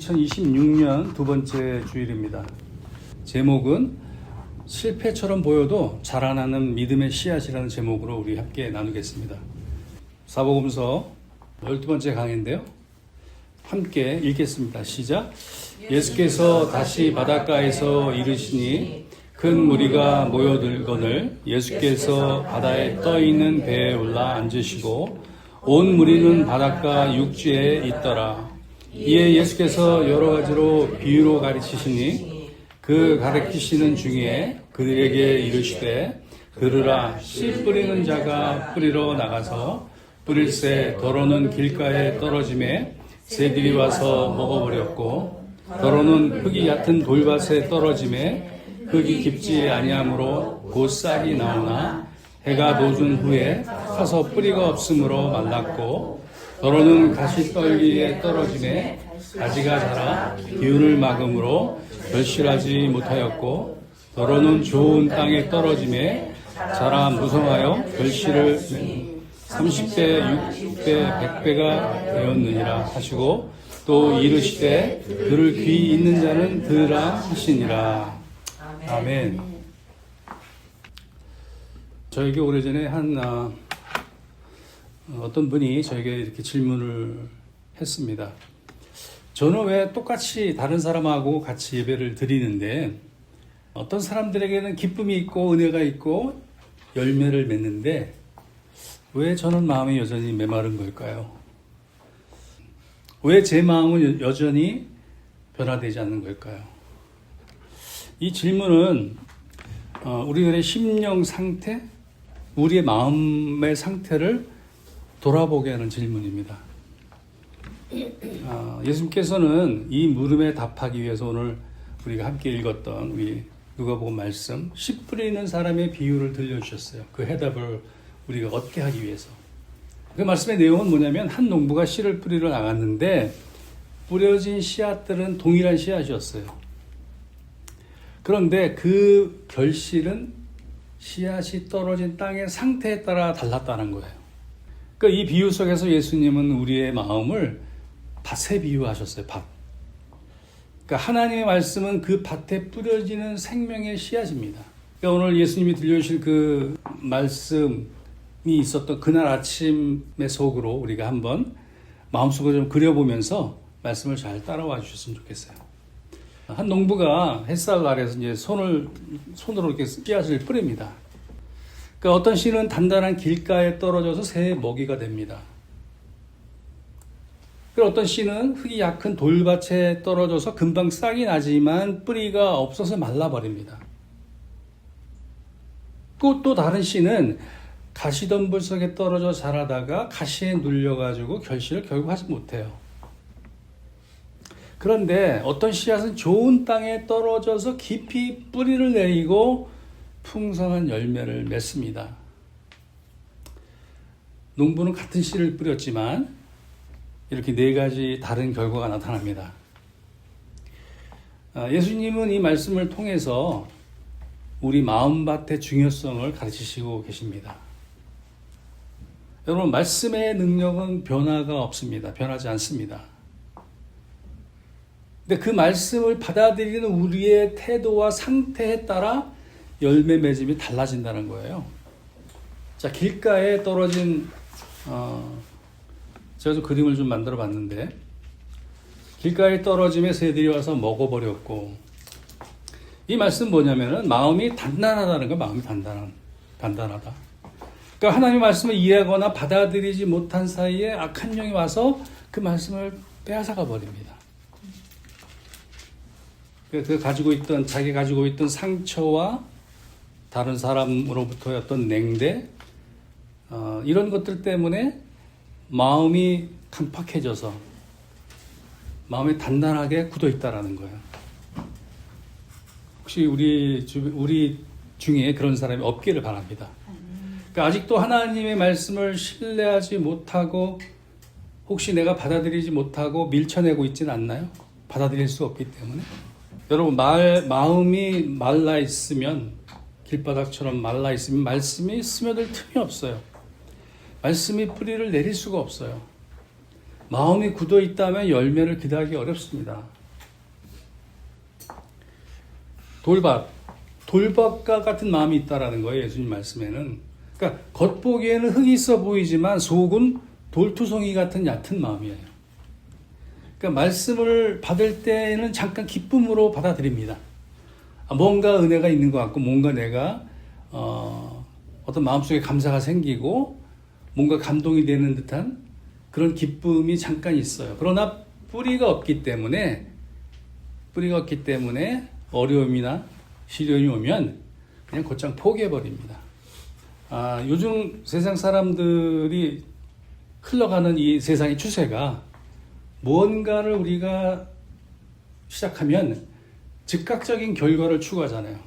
2026년 두 번째 주일입니다. 제목은 실패처럼 보여도 자라나는 믿음의 씨앗이라는 제목으로 우리 함께 나누겠습니다. 사복음서 12번째 강의인데요. 함께 읽겠습니다. 시작. 예수께서 다시 바닷가에서 이르시니 큰 무리가 모여들거늘 예수께서 바다에 떠있는 배에 올라 앉으시고 온 무리는 바닷가 육지에 있더라. 이에 예수께서 여러 가지로 비유로 가르치시니 그 가르치시는 중에 그들에게 이르시되 들으라. 씨 뿌리는 자가 뿌리러 나가서 뿌릴새 더러는 길가에 떨어짐에 새들이 와서 먹어버렸고 더러는 흙이 얕은 돌밭에 떨어짐에 흙이 깊지 아니하므로 곧 싹이 나오나 해가 노준 후에 타서 뿌리가 없으므로 말랐고 더러는 가시떨기에 떨어짐에 가지가 자라 기운을 막음으로 결실하지 못하였고 더러는 좋은 땅에 떨어짐에 자라 무성하여 결실을 30배, 60배, 100배가 되었느니라 하시고 또 이르시되 들을 귀 있는 자는 들으라 하시니라. 아멘. 저에게 오래전에 어떤 분이 저에게 이렇게 질문을 했습니다. 저는 왜 똑같이 다른 사람하고 같이 예배를 드리는데 어떤 사람들에게는 기쁨이 있고 은혜가 있고 열매를 맺는데 왜 저는 마음이 여전히 메마른 걸까요? 왜 제 마음은 여전히 변화되지 않는 걸까요? 이 질문은 우리들의 심령 상태, 우리의 마음의 상태를 돌아보게 하는 질문입니다. 예수님께서는 이 물음에 답하기 위해서 오늘 우리가 함께 읽었던 우리 누가복음 말씀 씨 뿌리는 사람의 비유를 들려주셨어요. 그 해답을 우리가 얻게 하기 위해서. 그 말씀의 내용은 뭐냐면 한 농부가 씨를 뿌리러 나갔는데 뿌려진 씨앗들은 동일한 씨앗이었어요. 그런데 그 결실은 씨앗이 떨어진 땅의 상태에 따라 달랐다는 거예요. 그러니까 이 비유 속에서 예수님은 우리의 마음을 밭에 비유하셨어요. 밭. 그러니까 하나님의 말씀은 그 밭에 뿌려지는 생명의 씨앗입니다. 그러니까 오늘 예수님이 들려주실 그 말씀이 있었던 그날 아침의 속으로 우리가 한번 마음속으로 좀 그려보면서 말씀을 잘 따라와 주셨으면 좋겠어요. 한 농부가 햇살 아래에서 이제 손으로 이렇게 씨앗을 뿌립니다. 그러니까 어떤 씨는 단단한 길가에 떨어져서 새의 먹이가 됩니다. 그리고 어떤 씨는 흙이 약한 돌밭에 떨어져서 금방 싹이 나지만 뿌리가 없어서 말라버립니다. 또 다른 씨는 가시덤불 속에 떨어져 자라다가 가시에 눌려가지고 결실을 결국 하지 못해요. 그런데 어떤 씨앗은 좋은 땅에 떨어져서 깊이 뿌리를 내리고 풍성한 열매를 맺습니다. 농부는 같은 씨를 뿌렸지만 이렇게 네 가지 다른 결과가 나타납니다. 예수님은 이 말씀을 통해서 우리 마음밭의 중요성을 가르치시고 계십니다. 여러분, 말씀의 능력은 변화가 없습니다. 변하지 않습니다. 근데 그 말씀을 받아들이는 우리의 태도와 상태에 따라 열매 맺음이 달라진다는 거예요. 자, 길가에 떨어진 제가 좀 그림을 좀 만들어 봤는데 길가에 떨어짐에 새들이 와서 먹어버렸고 이 말씀 뭐냐면은 마음이 단단하다는 거예요. 마음이 단단하다. 그러니까 하나님의 말씀을 이해하거나 받아들이지 못한 사이에 악한 영이 와서 그 말씀을 빼앗아가 버립니다. 자기 가지고 있던 상처와 다른 사람으로부터의 어떤 냉대, 이런 것들 때문에 마음이 강팍해져서 마음이 단단하게 굳어 있다라는 거예요. 혹시 우리 중에 그런 사람이 없기를 바랍니다. 그러니까 아직도 하나님의 말씀을 신뢰하지 못하고 혹시 내가 받아들이지 못하고 밀쳐내고 있지는 않나요? 받아들일 수 없기 때문에. 여러분, 마음이 말라 있으면, 길바닥처럼 말라 있으면 말씀이 스며들 틈이 없어요. 말씀이 뿌리를 내릴 수가 없어요. 마음이 굳어 있다면 열매를 기대하기 어렵습니다. 돌밭과 같은 마음이 있다라는 거예요. 예수님 말씀에는. 그러니까 겉보기에는 흙이 있어 보이지만 속은 돌투성이 같은 얕은 마음이에요. 그러니까 말씀을 받을 때는 잠깐 기쁨으로 받아들입니다. 뭔가 은혜가 있는 것 같고 뭔가 내가 어떤 마음속에 감사가 생기고 뭔가 감동이 되는 듯한 그런 기쁨이 잠깐 있어요. 그러나 뿌리가 없기 때문에 어려움이나 시련이 오면 그냥 곧장 포기해버립니다. 요즘 세상 사람들이 흘러가는 이 세상의 추세가 무언가를 우리가 시작하면 즉각적인 결과를 추구하잖아요.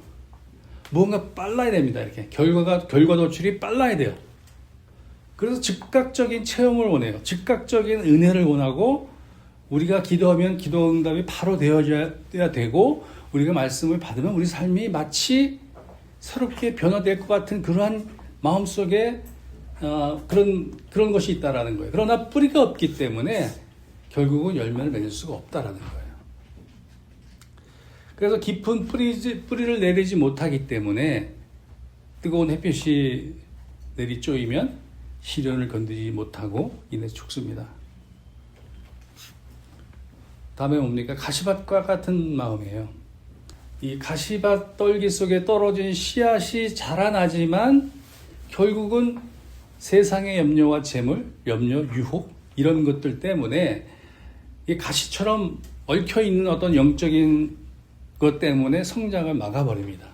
무언가 빨라야 됩니다. 이렇게 결과 도출이 빨라야 돼요. 그래서 즉각적인 체험을 원해요. 즉각적인 은혜를 원하고 우리가 기도하면 기도 응답이 바로 되어야 되고 우리가 말씀을 받으면 우리 삶이 마치 새롭게 변화될 것 같은 그러한 마음속에 그런 것이 있다라는 거예요. 그러나 뿌리가 없기 때문에 결국은 열매를 맺을 수가 없다라는 거예요. 그래서 깊은 뿌리를 내리지 못하기 때문에 뜨거운 햇볕이 내리쪼이면 시련을 건드리지 못하고 인해 죽습니다. 다음에 뭡니까? 가시밭과 같은 마음이에요. 이 가시밭 떨기 속에 떨어진 씨앗이 자라나지만 결국은 세상의 염려와 재물, 염려, 유혹 이런 것들 때문에 이 가시처럼 얽혀있는 어떤 영적인 것 때문에 성장을 막아버립니다.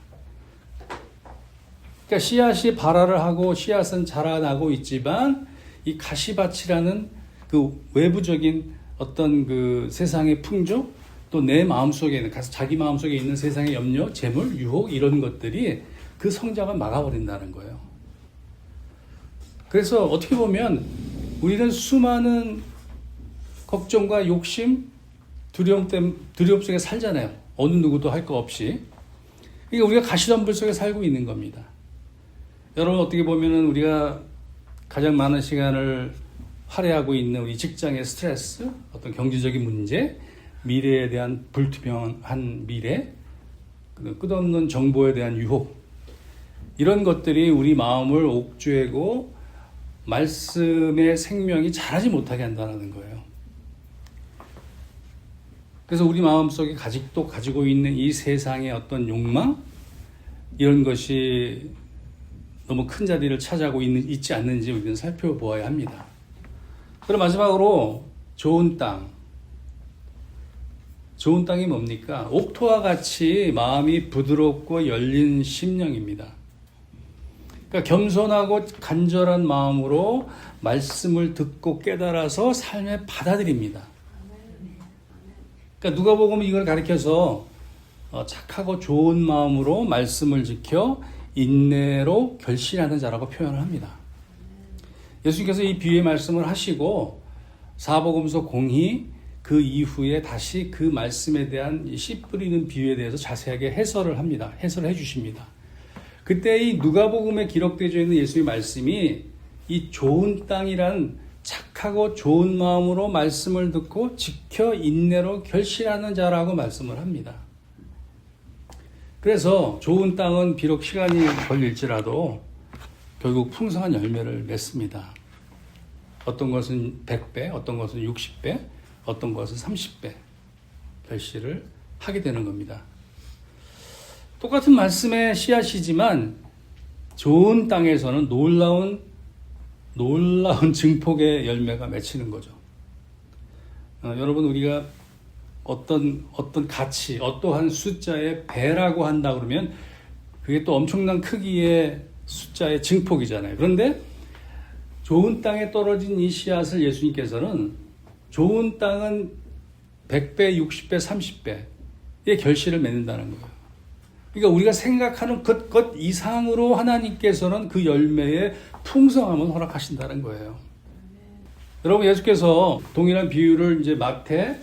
그러니까 씨앗이 발화를 하고 씨앗은 자라나고 있지만 이 가시밭이라는 그 외부적인 어떤 그 세상의 풍조 또 내 마음속에 자기 마음속에 있는 세상의 염려, 재물, 유혹 이런 것들이 그 성장을 막아버린다는 거예요. 그래서 어떻게 보면 우리는 수많은 걱정과 욕심, 두려움 속에 살잖아요. 어느 누구도 할 거 없이. 그러니까 우리가 가시덤불 속에 살고 있는 겁니다. 여러분 어떻게 보면은 우리가 가장 많은 시간을 할애하고 있는 우리 직장의 스트레스, 어떤 경제적인 문제, 미래에 대한 불투명한 미래, 끝없는 정보에 대한 유혹 이런 것들이 우리 마음을 옥죄고 말씀의 생명이 자라지 못하게 한다는 거예요. 그래서 우리 마음속에 아직도 가지고 있는 이 세상의 어떤 욕망 이런 것이 너무 큰 자리를 차지하고 있지 않는지 우리는 살펴보아야 합니다. 그럼 마지막으로 좋은 땅이 뭡니까? 옥토와 같이 마음이 부드럽고 열린 심령입니다. 그러니까 겸손하고 간절한 마음으로 말씀을 듣고 깨달아서 삶에 받아들입니다. 그러니까 누가복음은 이걸 가리켜서 착하고 좋은 마음으로 말씀을 지켜 인내로 결실하는 자라고 표현을 합니다. 예수님께서 이 비유의 말씀을 하시고 사복음서 공히 그 이후에 다시 그 말씀에 대한 씨 뿌리는 비유에 대해서 자세하게 해설을 합니다. 해설을 해주십니다. 그때 이 누가복음에 기록되어 있는 예수의 말씀이 이 좋은 땅이란 착하고 좋은 마음으로 말씀을 듣고 지켜 인내로 결실하는 자라고 말씀을 합니다. 그래서 좋은 땅은 비록 시간이 걸릴지라도 결국 풍성한 열매를 맺습니다. 어떤 것은 100배, 어떤 것은 60배, 어떤 것은 30배 결실을 하게 되는 겁니다. 똑같은 말씀의 씨앗이지만 좋은 땅에서는 놀라운 증폭의 열매가 맺히는 거죠. 여러분 우리가 어떤 가치, 어떠한 숫자의 배라고 한다 그러면 그게 또 엄청난 크기의 숫자의 증폭이잖아요. 그런데 좋은 땅에 떨어진 이 씨앗을 예수님께서는 좋은 땅은 100배, 60배, 30배의 결실을 맺는다는 거예요. 그러니까 우리가 생각하는 것 이상으로 하나님께서는 그 열매의 풍성함을 허락하신다는 거예요. 여러분 예수께서 동일한 비유를 이제 마태,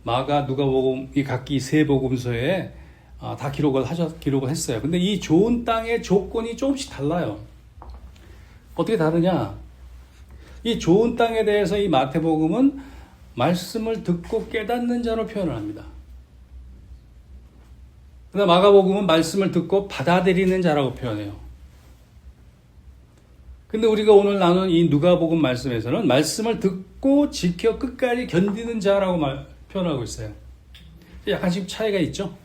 마가, 누가복음 이 각기 세 복음서에 다 기록을 했어요. 근데 이 좋은 땅의 조건이 조금씩 달라요. 어떻게 다르냐? 이 좋은 땅에 대해서 이 마태복음은 말씀을 듣고 깨닫는 자로 표현을 합니다. 그다음 마가복음은 말씀을 듣고 받아들이는 자라고 표현해요. 근데 우리가 오늘 나눈 이 누가복음 말씀에서는 말씀을 듣고 지켜 끝까지 견디는 자라고 표현하고 있어요. 약간씩 차이가 있죠.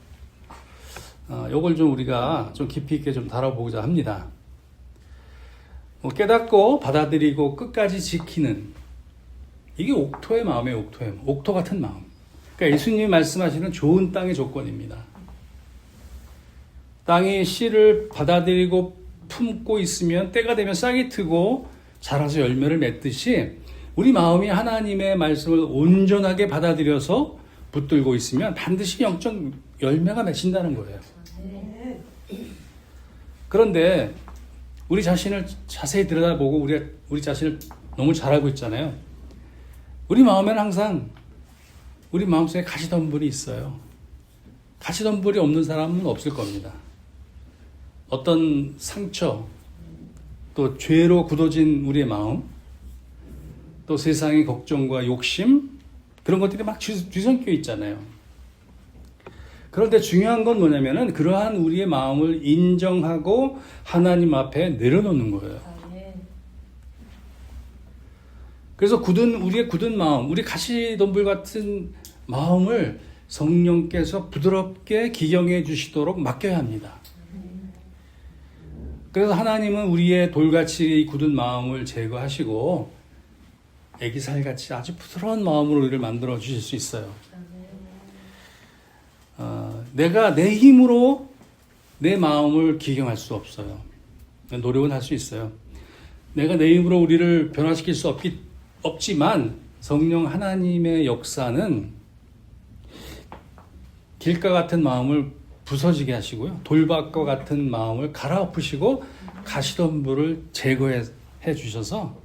요걸 좀 우리가 좀 깊이 있게 좀 다뤄보고자 합니다. 깨닫고 받아들이고 끝까지 지키는, 이게 옥토의 마음이에요. 옥토의 마음. 옥토 같은 마음. 그러니까 예수님이 말씀하시는 좋은 땅의 조건입니다. 땅이 씨를 받아들이고 품고 있으면 때가 되면 싹이 트고 자라서 열매를 맺듯이 우리 마음이 하나님의 말씀을 온전하게 받아들여서 붙들고 있으면 반드시 영적 열매가 맺힌다는 거예요. 그런데 우리 자신을 자세히 들여다보고 우리 자신을 너무 잘 알고 있잖아요. 우리 마음에는 항상 우리 마음속에 가시덤불이 있어요. 가시덤불이 없는 사람은 없을 겁니다. 어떤 상처, 또 죄로 굳어진 우리의 마음, 또 세상의 걱정과 욕심, 그런 것들이 막 뒤섞여 있잖아요. 그런데 중요한 건 뭐냐면은 그러한 우리의 마음을 인정하고 하나님 앞에 내려놓는 거예요. 그래서 우리의 굳은 마음, 우리 가시덤불 같은 마음을 성령께서 부드럽게 기경해 주시도록 맡겨야 합니다. 그래서 하나님은 우리의 돌같이 굳은 마음을 제거하시고 애기살같이 아주 부드러운 마음으로 우리를 만들어 주실 수 있어요. 내가 내 힘으로 내 마음을 기경할 수 없어요. 노력은 할 수 있어요. 내가 내 힘으로 우리를 변화시킬 수 없지만 성령 하나님의 역사는 길가 같은 마음을 부서지게 하시고요. 돌밭과 같은 마음을 갈아엎으시고 가시덤불을 제거해 주셔서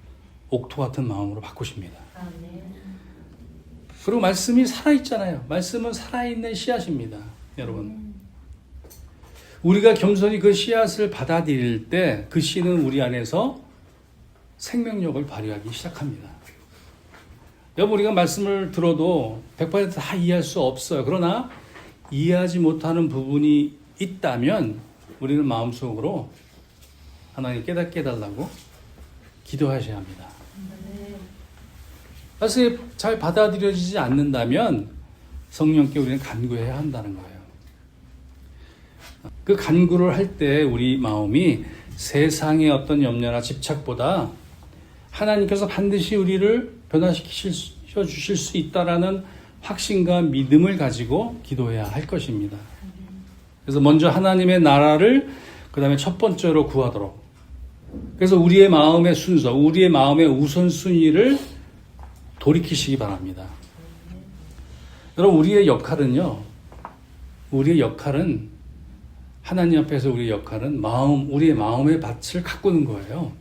옥토 같은 마음으로 바꾸십니다. 그리고 말씀이 살아있잖아요. 말씀은 살아있는 씨앗입니다. 여러분. 우리가 겸손히 그 씨앗을 받아들일 때 그 씨는 우리 안에서 생명력을 발휘하기 시작합니다. 여러분, 우리가 말씀을 들어도 100%다 이해할 수 없어요. 그러나 이해하지 못하는 부분이 있다면 우리는 마음속으로 하나님 깨닫게 해달라고 기도하셔야 합니다. 사실 잘 받아들여지지 않는다면 성령께 우리는 간구해야 한다는 거예요. 그 간구를 할 때 우리 마음이 세상의 어떤 염려나 집착보다 하나님께서 반드시 우리를 변화시켜 주실 수 있다라는 확신과 믿음을 가지고 기도해야 할 것입니다. 그래서 먼저 하나님의 나라를 그 다음에 첫 번째로 구하도록. 그래서 우리의 마음의 순서, 우리의 마음의 우선순위를 돌이키시기 바랍니다. 여러분, 우리의 역할은 하나님 앞에서 우리의 역할은 우리의 마음의 밭을 가꾸는 거예요.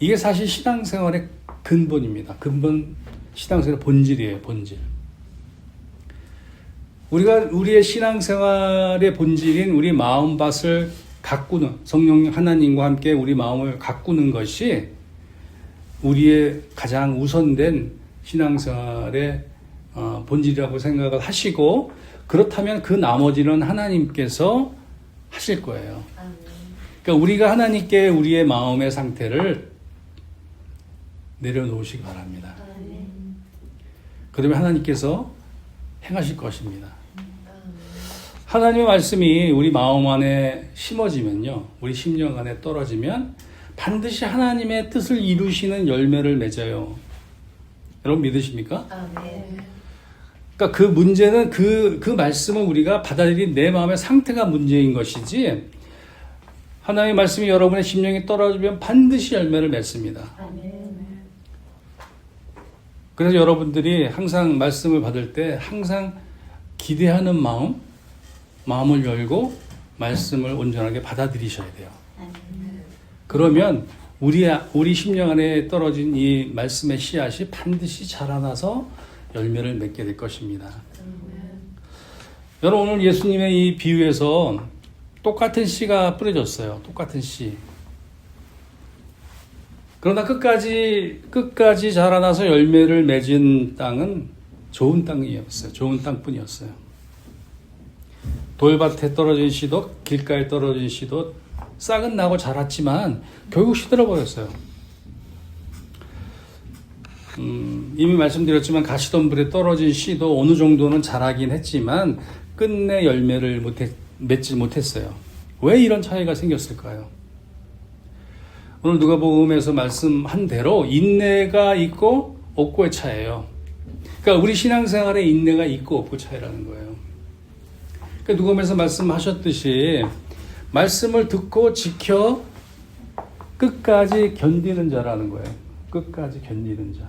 이게 사실 신앙생활의 근본입니다. 신앙생활의 본질이에요, 본질. 우리의 신앙생활의 본질인 우리 마음밭을 가꾸는, 성령 하나님과 함께 우리 마음을 가꾸는 것이 우리의 가장 우선된 신앙생활의 본질이라고 생각을 하시고, 그렇다면 그 나머지는 하나님께서 하실 거예요. 그러니까 우리가 하나님께 우리의 마음의 상태를 내려놓으시기 바랍니다. 그러면 하나님께서 행하실 것입니다. 하나님의 말씀이 우리 마음 안에 심어지면요, 우리 심령 안에 떨어지면 반드시 하나님의 뜻을 이루시는 열매를 맺어요. 여러분 믿으십니까? 그러니까 그 문제는 그 말씀을 우리가 받아들인 내 마음의 상태가 문제인 것이지, 하나님의 말씀이 여러분의 심령에 떨어지면 반드시 열매를 맺습니다. 그래서 여러분들이 항상 말씀을 받을 때 항상 기대하는 마음을 열고 말씀을 온전하게 받아들이셔야 돼요. 그러면 우리 심령 안에 떨어진 이 말씀의 씨앗이 반드시 자라나서 열매를 맺게 될 것입니다. 여러분, 오늘 예수님의 이 비유에서 똑같은 씨가 뿌려졌어요. 똑같은 씨. 그러나 끝까지 자라나서 열매를 맺은 땅은 좋은 땅이었어요. 좋은 땅뿐이었어요. 돌밭에 떨어진 씨도 길가에 떨어진 씨도 싹은 나고 자랐지만 결국 시들어버렸어요. 이미 말씀드렸지만 가시덤불에 떨어진 씨도 어느 정도는 자라긴 했지만 끝내 열매를 맺지 못했어요. 왜 이런 차이가 생겼을까요? 오늘 누가복음에서 말씀한 대로 인내가 있고 없고의 차이예요. 그러니까 우리 신앙생활에 인내가 있고 없고 차이라는 거예요. 그러니까 누가복음에서 말씀하셨듯이 말씀을 듣고 지켜 끝까지 견디는 자라는 거예요. 끝까지 견디는 자.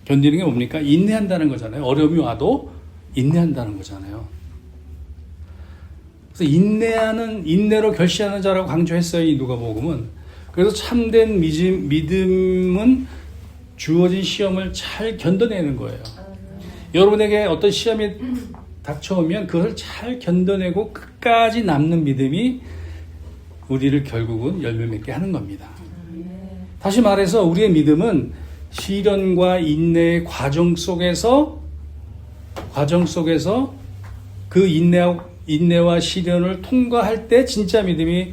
견디는 게 뭡니까? 인내한다는 거잖아요. 어려움이 와도 인내한다는 거잖아요. 그래서 인내로 결시하는 자라고 강조했어요. 이 누가복음은. 그래서 참된 믿음은 주어진 시험을 잘 견뎌내는 거예요. 여러분에게 어떤 시험이 닥쳐오면 그것을 잘 견뎌내고 끝까지 남는 믿음이 우리를 결국은 열매 맺게 하는 겁니다. 다시 말해서 우리의 믿음은 시련과 인내의 과정 속에서 그 인내와 시련을 통과할 때 진짜 믿음이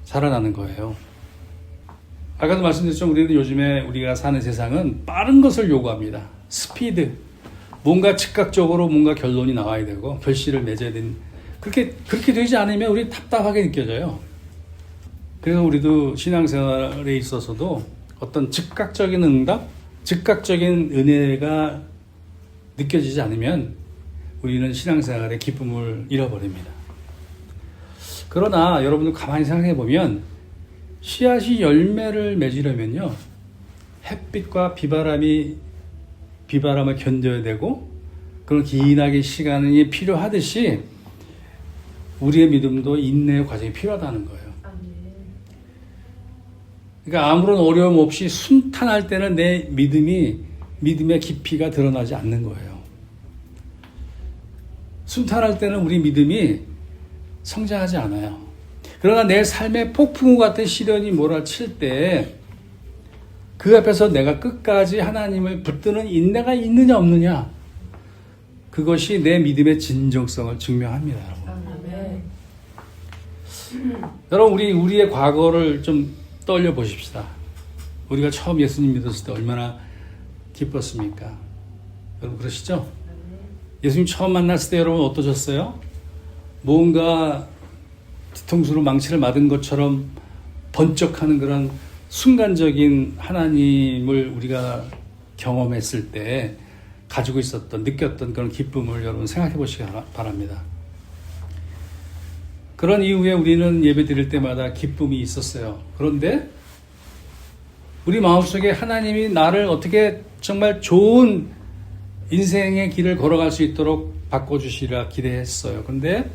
자라나는 거예요. 아까도 말씀드렸지만 우리는 요즘에 우리가 사는 세상은 빠른 것을 요구합니다. 스피드. 뭔가 즉각적으로 뭔가 결론이 나와야 되고 결실을 맺어야 되는. 그렇게 되지 않으면 우리 답답하게 느껴져요. 그래서 우리도 신앙생활에 있어서도 어떤 즉각적인 응답, 즉각적인 은혜가 느껴지지 않으면 우리는 신앙생활의 기쁨을 잃어버립니다. 그러나 여러분들 가만히 생각해 보면 씨앗이 열매를 맺으려면요, 햇빛과 비바람을 견뎌야 되고 그런 기나긴 시간이 필요하듯이 우리의 믿음도 인내의 과정이 필요하다는 거예요. 그러니까 아무런 어려움 없이 순탄할 때는 내 믿음의 깊이가 드러나지 않는 거예요. 순탄할 때는 우리 믿음이 성장하지 않아요. 그러나 내 삶의 폭풍우 같은 시련이 몰아칠 때 그 앞에서 내가 끝까지 하나님을 붙드는 인내가 있느냐 없느냐, 그것이 내 믿음의 진정성을 증명합니다. 여러분, 우리의 과거를 좀 떠올려 보십시다. 우리가 처음 예수님 믿었을 때 얼마나 기뻤습니까? 여러분 그러시죠? 예수님 처음 만났을 때 여러분 어떠셨어요? 뭔가 뒤통수로 망치를 맞은 것처럼 번쩍하는 그런 순간적인 하나님을 우리가 경험했을 때 가지고 있었던, 느꼈던 그런 기쁨을 여러분 생각해 보시기 바랍니다. 그런 이후에 우리는 예배 드릴 때마다 기쁨이 있었어요. 그런데 우리 마음속에 하나님이 나를 어떻게 정말 좋은 인생의 길을 걸어갈 수 있도록 바꿔주시리라 기대했어요. 그런데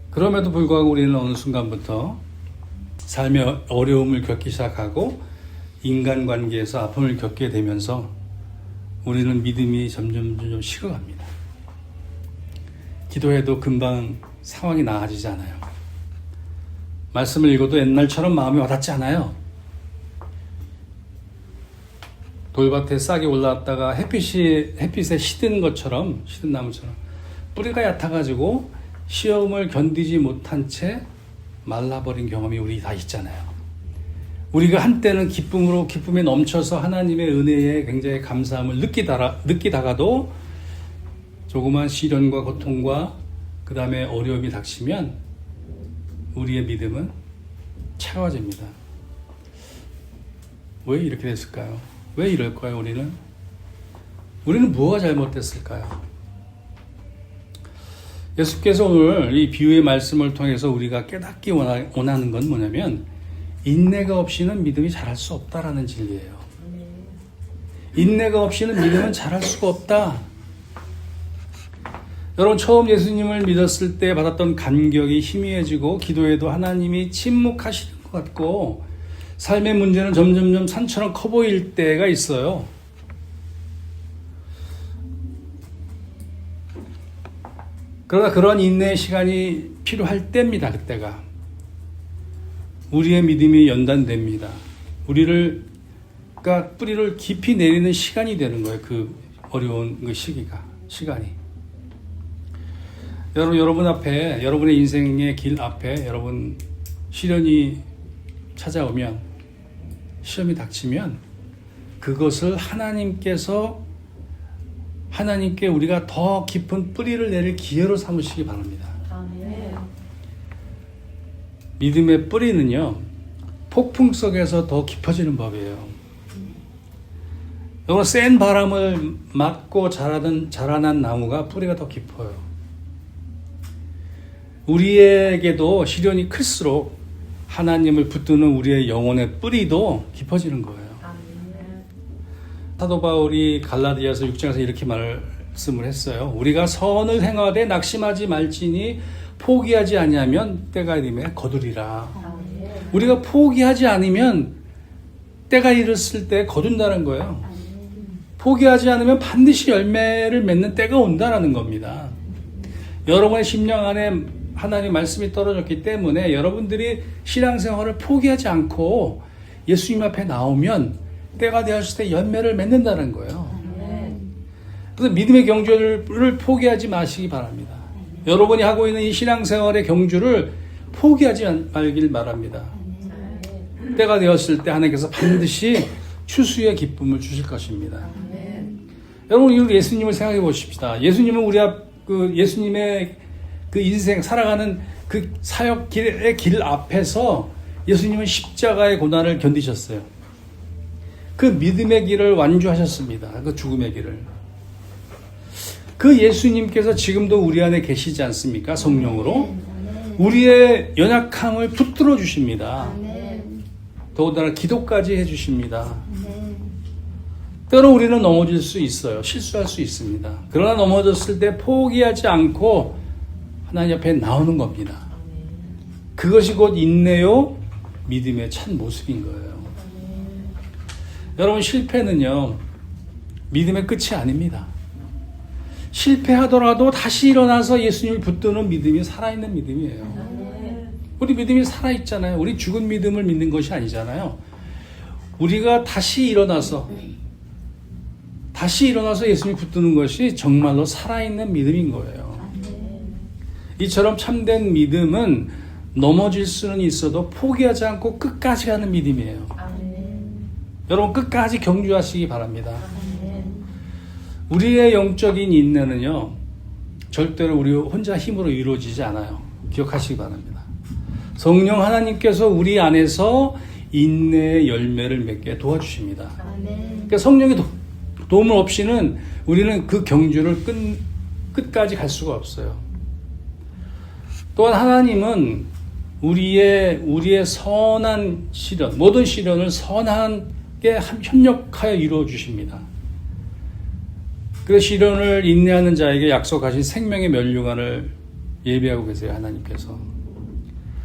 그럼에도 불구하고 우리는 어느 순간부터 삶의 어려움을 겪기 시작하고 인간관계에서 아픔을 겪게 되면서 우리는 믿음이 점점 식어갑니다. 기도해도 금방 상황이 나아지지 않아요. 말씀을 읽어도 옛날처럼 마음이 와닿지 않아요. 돌밭에 싹이 올라왔다가 햇빛에 시든 나무처럼 뿌리가 얕아가지고 시험을 견디지 못한 채 말라버린 경험이 우리 다 있잖아요. 우리가 한때는 기쁨에 넘쳐서 하나님의 은혜에 굉장히 감사함을 느끼다가도 조그만 시련과 고통과 그 다음에 어려움이 닥치면 우리의 믿음은 차가워집니다. 왜 이렇게 됐을까요? 왜 이럴까요? 우리는 뭐가 잘못됐을까요? 예수께서 오늘 이 비유의 말씀을 통해서 우리가 깨닫기 원하는 건 뭐냐면 인내가 없이는 믿음이 자랄 수 없다라는 진리예요. 인내가 없이는 믿음은 자랄 수가 없다. 여러분, 처음 예수님을 믿었을 때 받았던 감격이 희미해지고 기도에도 하나님이 침묵하시는 것 같고 삶의 문제는 점점점 산처럼 커 보일 때가 있어요. 그러나 그런 인내의 시간이 필요할 때입니다. 그때가. 우리의 믿음이 연단됩니다. 그러니까 뿌리를 깊이 내리는 시간이 되는 거예요. 그 어려운 그 시간이. 여러분 앞에, 여러분의 인생의 길 앞에 여러분 시련이 찾아오면, 시험이 닥치면 그것을 하나님께 우리가 더 깊은 뿌리를 내릴 기회로 삼으시기 바랍니다. 아멘. 믿음의 뿌리는요, 폭풍 속에서 더 깊어지는 법이에요. 여러분, 센 바람을 맞고 자라난 나무가 뿌리가 더 깊어요. 우리에게도 시련이 클수록 하나님을 붙드는 우리의 영혼의 뿌리도 깊어지는 거예요. 아멘. 사도 바울이 갈라디아서 6장에서 이렇게 말씀을 했어요. 우리가 선을 행하되 낙심하지 말지니 포기하지 아니하면 때가 이름에 거두리라. 아멘. 우리가 포기하지 않으면 때가 이르렀을 때 거둔다는 거예요. 아멘. 포기하지 않으면 반드시 열매를 맺는 때가 온다는 겁니다. 여러분의 심령 안에 하나님 말씀이 떨어졌기 때문에 여러분들이 신앙생활을 포기하지 않고 예수님 앞에 나오면 때가 되었을 때 열매를 맺는다는 거예요. 아멘. 그래서 믿음의 경주를 포기하지 마시기 바랍니다. 여러분이 하고 있는 이 신앙생활의 경주를 포기하지 말길 바랍니다. 아멘. 때가 되었을 때 하나님께서 반드시 추수의 기쁨을 주실 것입니다. 아멘. 여러분, 우리 예수님을 생각해 보십시다. 예수님은 예수님의 그 인생 살아가는 그 사역 길의 길 앞에서 예수님은 십자가의 고난을 견디셨어요. 그 믿음의 길을 완주하셨습니다. 그 죽음의 길을. 그 예수님께서 지금도 우리 안에 계시지 않습니까? 성령으로. 우리의 연약함을 붙들어 주십니다. 아멘. 더군다나 기도까지 해주십니다. 아멘. 때로 우리는 넘어질 수 있어요. 실수할 수 있습니다. 그러나 넘어졌을 때 포기하지 않고 하나님 앞에 나오는 겁니다. 그것이 곧 인내요 믿음의 참 모습인 거예요. 여러분, 실패는요 믿음의 끝이 아닙니다. 실패하더라도 다시 일어나서 예수님을 붙드는 믿음이 살아있는 믿음이에요. 아멘. 우리 믿음이 살아있잖아요. 우리 죽은 믿음을 믿는 것이 아니잖아요. 우리가 다시 일어나서 예수님을 붙드는 것이 정말로 살아있는 믿음인 거예요. 이처럼 참된 믿음은 넘어질 수는 있어도 포기하지 않고 끝까지 가는 믿음이에요. 아멘. 여러분, 끝까지 경주하시기 바랍니다. 아멘. 우리의 영적인 인내는요 절대로 우리 혼자 힘으로 이루어지지 않아요. 기억하시기 바랍니다. 성령 하나님께서 우리 안에서 인내의 열매를 맺게 도와주십니다. 아멘. 그러니까 성령의 도움 없이는 우리는 그 경주를 끝까지 갈 수가 없어요. 또한 하나님은 우리의 선한 시련, 모든 시련을 선하게 협력하여 이루어 주십니다. 그래서 시련을 인내하는 자에게 약속하신 생명의 면류관을 예비하고 계세요, 하나님께서.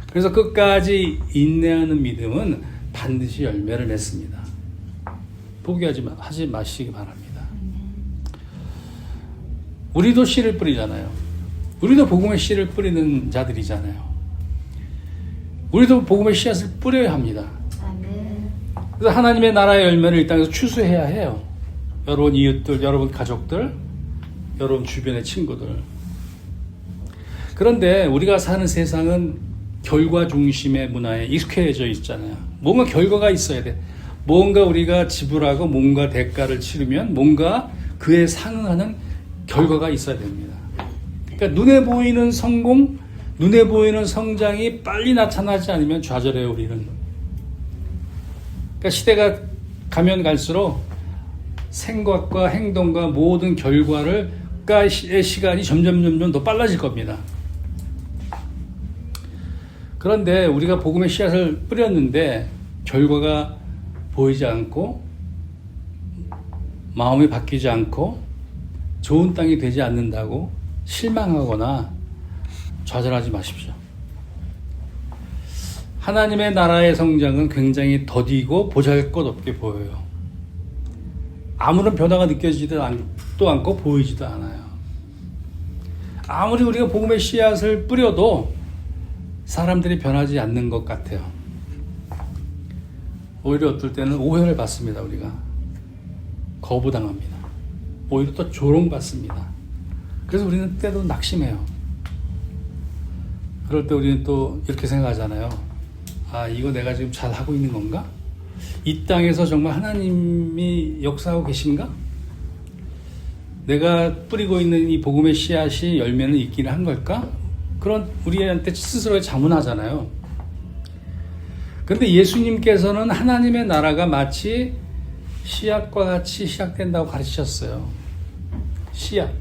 그래서 끝까지 인내하는 믿음은 반드시 열매를 맺습니다. 포기하지 마시기 바랍니다. 우리도 씨를 뿌리잖아요. 우리도 복음의 씨를 뿌리는 자들이잖아요. 우리도 복음의 씨앗을 뿌려야 합니다. 아멘. 그래서 하나님의 나라의 열매를 이 땅에서 추수해야 해요. 여러분 이웃들, 여러분 가족들, 여러분 주변의 친구들. 그런데 우리가 사는 세상은 결과 중심의 문화에 익숙해져 있잖아요. 뭔가 결과가 있어야 돼. 뭔가 우리가 지불하고 뭔가 대가를 치르면 뭔가 그에 상응하는 결과가 있어야 됩니다. 그러니까 눈에 보이는 성공, 눈에 보이는 성장이 빨리 나타나지 않으면 좌절해요, 우리는. 그러니까 시대가 가면 갈수록 생각과 행동과 모든 결과의 시간이 점점 더 빨라질 겁니다. 그런데 우리가 복음의 씨앗을 뿌렸는데 결과가 보이지 않고 마음이 바뀌지 않고 좋은 땅이 되지 않는다고 실망하거나 좌절하지 마십시오. 하나님의 나라의 성장은 굉장히 더디고 보잘것없게 보여요. 아무런 변화가 느껴지지도 않고 보이지도 않아요. 아무리 우리가 복음의 씨앗을 뿌려도 사람들이 변하지 않는 것 같아요. 오히려 어떨 때는 오해를 받습니다. 우리가 거부당합니다. 오히려 또 조롱받습니다. 그래서 우리는 때로 낙심해요. 그럴 때 우리는 또 이렇게 생각하잖아요. 아, 이거 내가 지금 잘 하고 있는 건가? 이 땅에서 정말 하나님이 역사하고 계신가? 내가 뿌리고 있는 이 복음의 씨앗이 열매는 있기는 한 걸까? 그런 우리한테 스스로에 자문하잖아요. 그런데 예수님께서는 하나님의 나라가 마치 씨앗과 같이 시작된다고 가르치셨어요. 씨앗.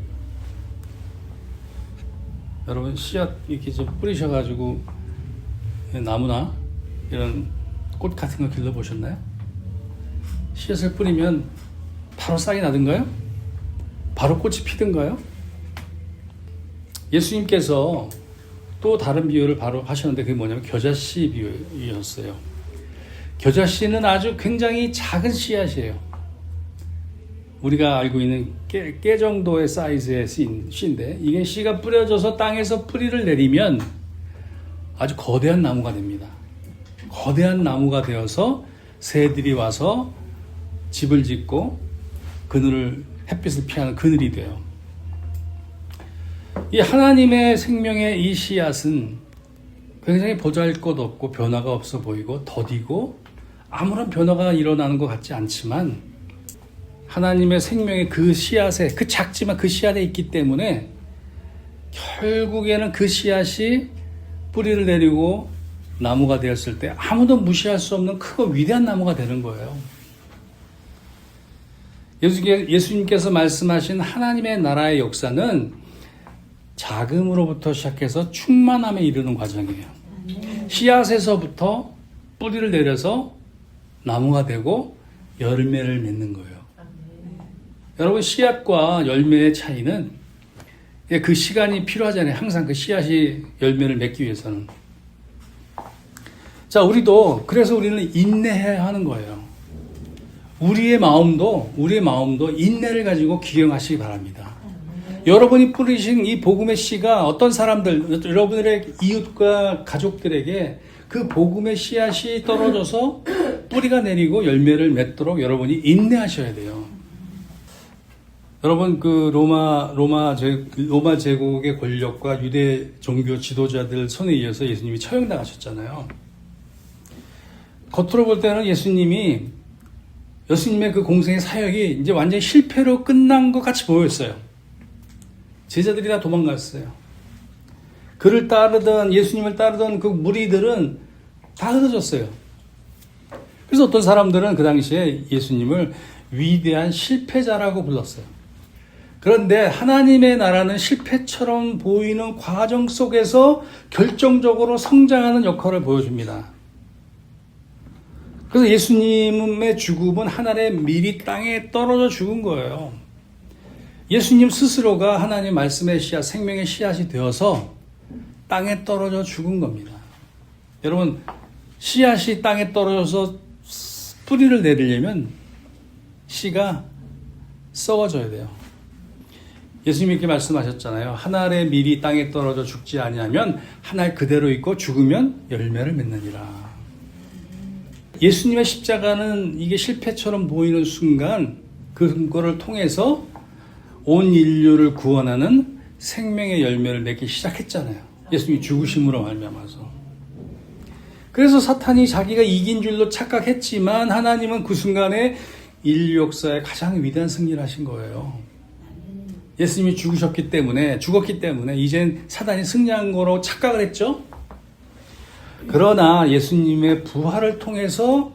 여러분, 씨앗 이렇게 좀 뿌리셔가지고 나무나 이런 꽃 같은 거 길러보셨나요? 씨앗을 뿌리면 바로 싹이 나든가요? 바로 꽃이 피든가요? 예수님께서 또 다른 비유를 바로 하셨는데 그게 뭐냐면 겨자씨 비유였어요. 겨자씨는 아주 굉장히 작은 씨앗이에요. 우리가 알고 있는 깨 정도의 사이즈의 씨인데 이게 씨가 뿌려져서 땅에서 뿌리를 내리면 아주 거대한 나무가 됩니다. 거대한 나무가 되어서 새들이 와서 집을 짓고 햇빛을 피하는 그늘이 돼요. 이 하나님의 생명의 이 씨앗은 굉장히 보잘것없고 변화가 없어 보이고 더디고 아무런 변화가 일어나는 것 같지 않지만 하나님의 생명의 그 씨앗에, 그 작지만 그 씨앗에 있기 때문에 결국에는 그 씨앗이 뿌리를 내리고 나무가 되었을 때 아무도 무시할 수 없는 크고 위대한 나무가 되는 거예요. 예수님께서 말씀하신 하나님의 나라의 역사는 자금으로부터 시작해서 충만함에 이르는 과정이에요. 씨앗에서부터 뿌리를 내려서 나무가 되고 열매를 맺는 거예요. 여러분, 씨앗과 열매의 차이는 그 시간이 필요하잖아요. 항상 그 씨앗이 열매를 맺기 위해서는. 자, 그래서 우리는 인내해야 하는 거예요. 우리의 마음도 인내를 가지고 기경하시기 바랍니다. 여러분이 뿌리신 이 복음의 씨가 어떤 사람들, 여러분들의 이웃과 가족들에게 그 복음의 씨앗이 떨어져서 뿌리가 내리고 열매를 맺도록 여러분이 인내하셔야 돼요. 여러분, 그 로마 제국의 권력과 유대 종교 지도자들 손에 의해서 예수님이 처형당하셨잖아요. 겉으로 볼 때는 예수님의 그 공생의 사역이 이제 완전히 실패로 끝난 것 같이 보였어요. 제자들이 다 도망갔어요. 예수님을 따르던 그 무리들은 다 흩어졌어요. 그래서 어떤 사람들은 그 당시에 예수님을 위대한 실패자라고 불렀어요. 그런데 하나님의 나라는 실패처럼 보이는 과정 속에서 결정적으로 성장하는 역할을 보여줍니다. 그래서 예수님의 죽음은 하늘의 밀이 땅에 떨어져 죽은 거예요. 예수님 스스로가 하나님 말씀의 씨앗, 생명의 씨앗이 되어서 땅에 떨어져 죽은 겁니다. 여러분, 씨앗이 땅에 떨어져서 뿌리를 내리려면 씨가 썩어져야 돼요. 예수님이 이렇게 말씀하셨잖아요. 한 알의 밀이 땅에 떨어져 죽지 아니하면 한 알 그대로 있고 죽으면 열매를 맺느니라. 예수님의 십자가는 이게 실패처럼 보이는 순간 그거를 통해서 온 인류를 구원하는 생명의 열매를 맺기 시작했잖아요. 예수님이 죽으심으로 말미암아서. 그래서 사탄이 자기가 이긴 줄로 착각했지만 하나님은 그 순간에 인류 역사의 가장 위대한 승리를 하신 거예요. 예수님이 죽었기 때문에 이젠 사단이 승리한 거로 착각을 했죠. 그러나 예수님의 부활을 통해서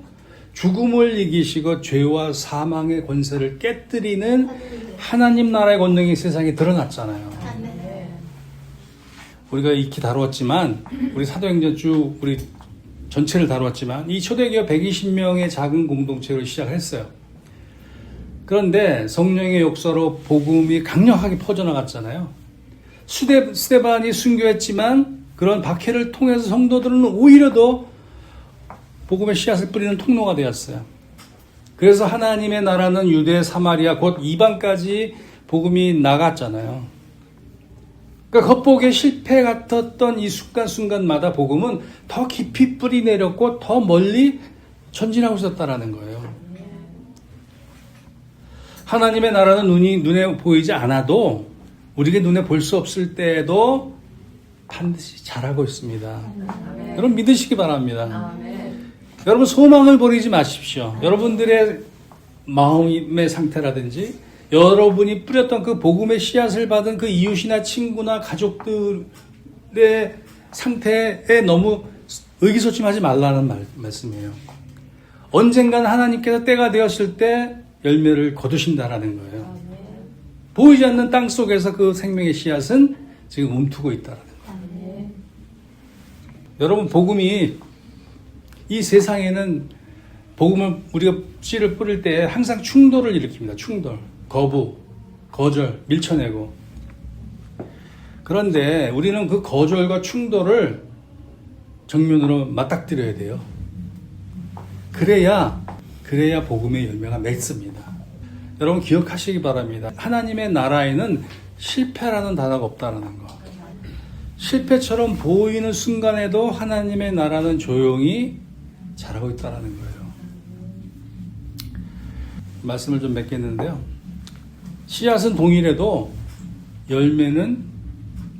죽음을 이기시고 죄와 사망의 권세를 깨뜨리는 하나님 나라의 권능이 세상에 드러났잖아요. 우리가 익히 다루었지만, 우리 사도행전 쭉 우리 전체를 다루었지만, 이 초대교회 120명의 작은 공동체로 시작했어요. 그런데 성령의 역사로 복음이 강력하게 퍼져나갔잖아요. 스데반이 순교했지만 그런 박해를 통해서 성도들은 오히려 더 복음의 씨앗을 뿌리는 통로가 되었어요. 그래서 하나님의 나라는 유대, 사마리아, 곧 이방까지 복음이 나갔잖아요. 그러니까 겉보기에 실패 같았던 이 순간순간마다 복음은 더 깊이 뿌리 내렸고 더 멀리 전진하고 있었다라는 거예요. 하나님의 나라는 눈에 보이지 않아도 우리가 눈에 볼 수 없을 때에도 반드시 잘하고 있습니다. 아멘. 여러분 믿으시기 바랍니다. 아멘. 여러분 소망을 버리지 마십시오. 여러분들의 마음의 상태라든지 여러분이 뿌렸던 그 복음의 씨앗을 받은 그 이웃이나 친구나 가족들의 상태에 너무 의기소침하지 말라는 말씀이에요. 언젠간 하나님께서 때가 되었을 때 열매를 거두신다라는 거예요. 아멘. 보이지 않는 땅 속에서 그 생명의 씨앗은 지금 움트고 있다라는 거예요. 아멘. 여러분 복음이 이 세상에는 복음을 우리가 씨를 뿌릴 때 항상 충돌을 일으킵니다. 충돌, 거부, 거절, 밀쳐내고. 그런데 우리는 그 거절과 충돌을 정면으로 맞닥뜨려야 돼요. 그래야 복음의 열매가 맺습니다. 여러분 기억하시기 바랍니다. 하나님의 나라에는 실패라는 단어가 없다는 거. 실패처럼 보이는 순간에도 하나님의 나라는 조용히 자라고 있다는 거예요. 말씀을 좀 맺겠는데요. 씨앗은 동일해도 열매는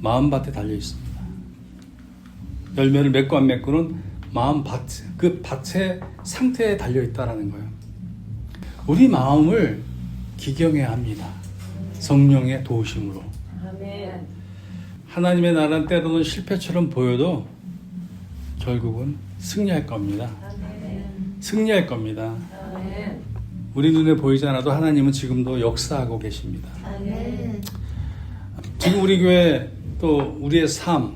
마음밭에 달려 있습니다. 열매를 맺고 안 맺고는 마음밭, 그 밭의 상태에 달려 있다는 거예요. 우리 마음을 기경해야 합니다. 성령의 도우심으로. 아멘. 하나님의 나라는 때로는 실패처럼 보여도 결국은 승리할 겁니다. 아멘. 승리할 겁니다. 아멘. 우리 눈에 보이지 않아도 하나님은 지금도 역사하고 계십니다. 아멘. 지금 우리 교회 또 우리의 삶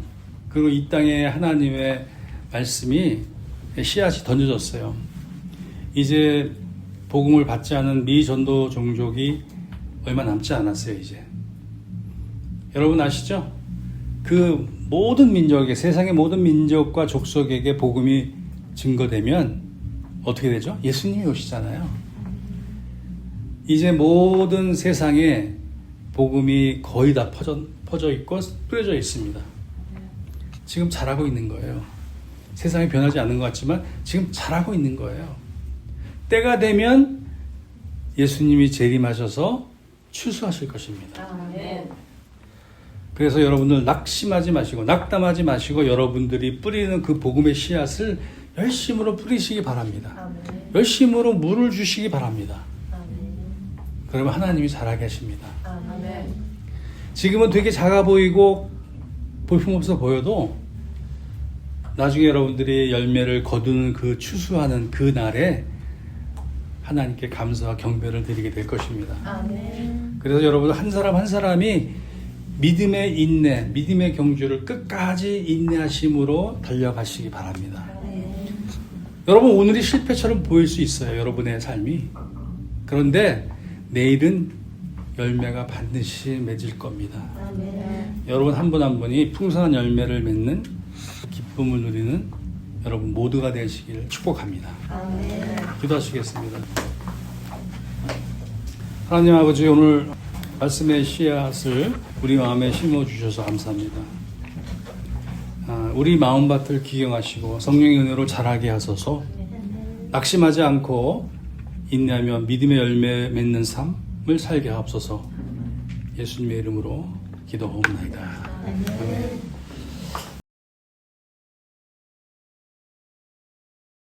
그리고 이 땅에 하나님의 말씀이 씨앗이 던져졌어요. 이제 복음을 받지 않은 미전도 종족이 얼마 남지 않았어요. 이제 여러분 아시죠? 그 모든 민족에게 세상의 모든 민족과 족속에게 복음이 증거되면 어떻게 되죠? 예수님이 오시잖아요. 이제 모든 세상에 복음이 거의 다 퍼져 있고 뿌려져 있습니다. 지금 잘하고 있는 거예요. 세상이 변하지 않는 것 같지만 지금 잘하고 있는 거예요. 때가 되면 예수님이 재림하셔서 추수하실 것입니다. 아멘. 그래서 여러분들 낙심하지 마시고 낙담하지 마시고 여러분들이 뿌리는 그 복음의 씨앗을 열심으로 뿌리시기 바랍니다. 아멘. 열심으로 물을 주시기 바랍니다. 아멘. 그러면 하나님이 잘하게 하십니다. 아멘. 지금은 되게 작아 보이고 볼품없어 보여도 나중에 여러분들이 열매를 거두는 그 추수하는 그 날에 하나님께 감사와 경배를 드리게 될 것입니다. 아멘. 그래서 여러분 한 사람 한 사람이 믿음의 인내, 믿음의 경주를 끝까지 인내하심으로 달려가시기 바랍니다. 아멘. 여러분 오늘이 실패처럼 보일 수 있어요. 여러분의 삶이. 그런데 내일은 열매가 반드시 맺을 겁니다. 아멘. 여러분 한 분 한 분이 풍성한 열매를 맺는 기쁨을 누리는 여러분 모두가 되시기를 축복합니다. 아멘. 기도하시겠습니다. 하나님 아버지 오늘 말씀의 씨앗을 우리 마음에 심어주셔서 감사합니다. 우리 마음밭을 기경하시고 성령의 은혜로 자라게 하소서. 낙심하지 않고 인내하며 믿음의 열매 맺는 삶을 살게 하옵소서. 예수님의 이름으로 기도하옵나이다. 아멘.